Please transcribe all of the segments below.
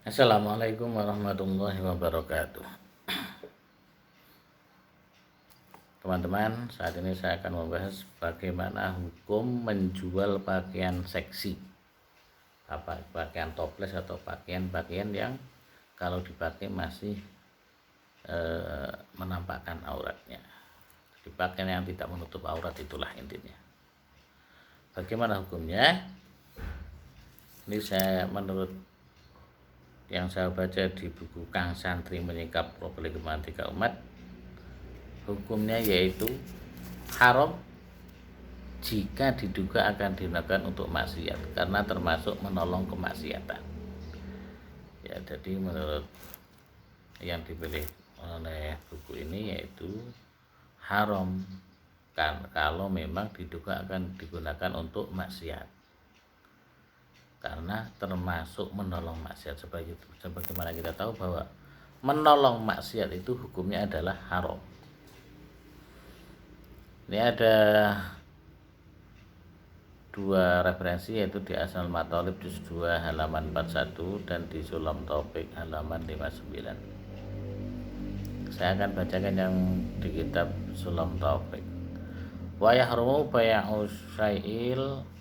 Assalamualaikum warahmatullahi wabarakatuh. Teman-teman, saat ini saya akan membahas bagaimana hukum menjual pakaian seksi, pakaian toples atau pakaian-pakaian yang kalau dipakai masih menampakkan auratnya. Di pakaian yang tidak menutup aurat itulah intinya. Bagaimana hukumnya? Ini saya menurut yang saya baca di buku Kang Santri Menyingkap Problematika Umat, hukumnya yaitu haram jika diduga akan digunakan untuk maksiat, karena termasuk menolong kemaksiatan. Ya, jadi menurut yang dipilih oleh buku ini yaitu haram kan kalau memang diduga akan digunakan untuk maksiat, karena termasuk menolong maksiat. Sebagaimana kita tahu bahwa menolong maksiat itu hukumnya adalah haram. Ini ada dua referensi, yaitu di Asal Mathalib juz 2 halaman 41 dan di Sulam Taufik halaman 59. Saya akan bacakan yang di kitab Sulam Taufik. Wa yahrumu bai'u syai'il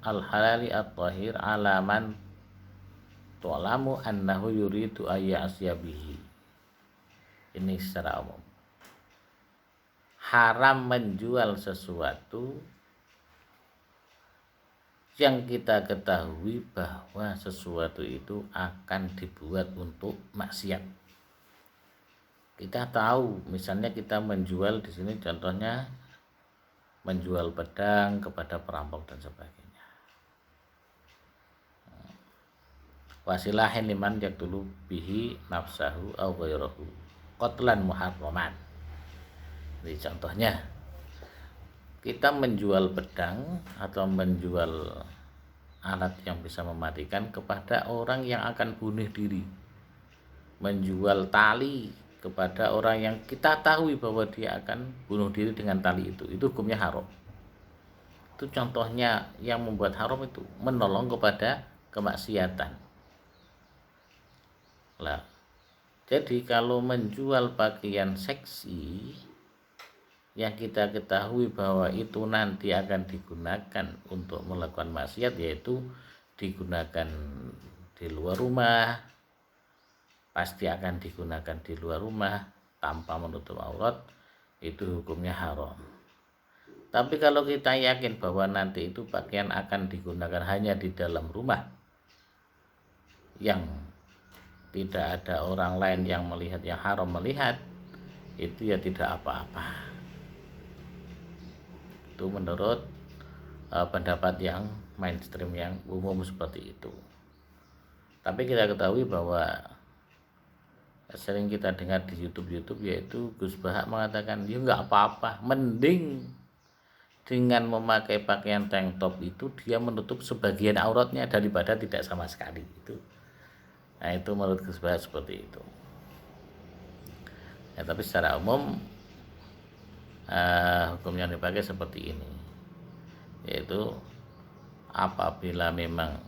al-halali at-tahir alaman tu'lamu annahu yuridu ayya'siya bihi. Ini secara umum. Haram menjual sesuatu yang kita ketahui bahwa sesuatu itu akan dibuat untuk maksiat. Kita tahu, misalnya kita menjual di sini contohnya menjual pedang kepada perampok dan sebagainya. Wasilahin liman yaqtulu bihi nafsahu aw ghairahu qatlan muharraman. Jadi contohnya kita menjual pedang atau menjual alat yang bisa mematikan kepada orang yang akan bunuh diri, menjual tali kepada orang yang kita tahu bahwa dia akan bunuh diri dengan tali itu hukumnya haram. Itu contohnya yang membuat haram, itu menolong kepada kemaksiatan. Lah, jadi kalau menjual pakaian seksi yang kita ketahui bahwa itu nanti akan digunakan untuk melakukan maksiat, yaitu digunakan di luar rumah, pasti akan digunakan di luar rumah tanpa menutup aurat, itu hukumnya haram. Tapi kalau kita yakin bahwa nanti itu pakaian akan digunakan hanya di dalam rumah, yang tidak ada orang lain yang melihat, yang haram melihat, itu ya tidak apa-apa. Itu menurut pendapat yang mainstream, yang umum seperti itu. Tapi kita ketahui bahwa sering kita dengar di YouTube yaitu Gus Bahak mengatakan ya nggak apa-apa, mending dengan memakai pakaian tank top itu dia menutup sebagian auratnya daripada tidak sama sekali. Nah, itu menurut Gus Bahak seperti itu. Ya, tapi secara umum hukum yang dipakai seperti ini, yaitu apabila memang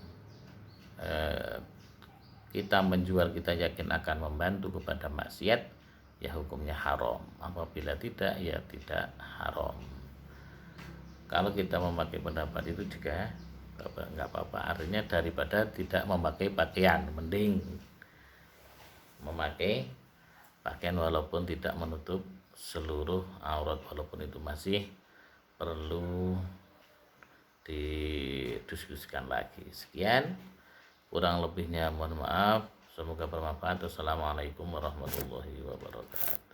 kita menjual, kita yakin akan membantu kepada maksiat, ya hukumnya haram. Apabila tidak, ya tidak haram. Kalau kita memakai pendapat itu juga nggak apa-apa, artinya daripada tidak memakai pakaian, mending memakai pakaian walaupun tidak menutup seluruh aurat, walaupun itu masih perlu didiskusikan lagi. Sekian, kurang lebihnya mohon maaf, semoga bermanfaat. Wassalamualaikum warahmatullahi wabarakatuh.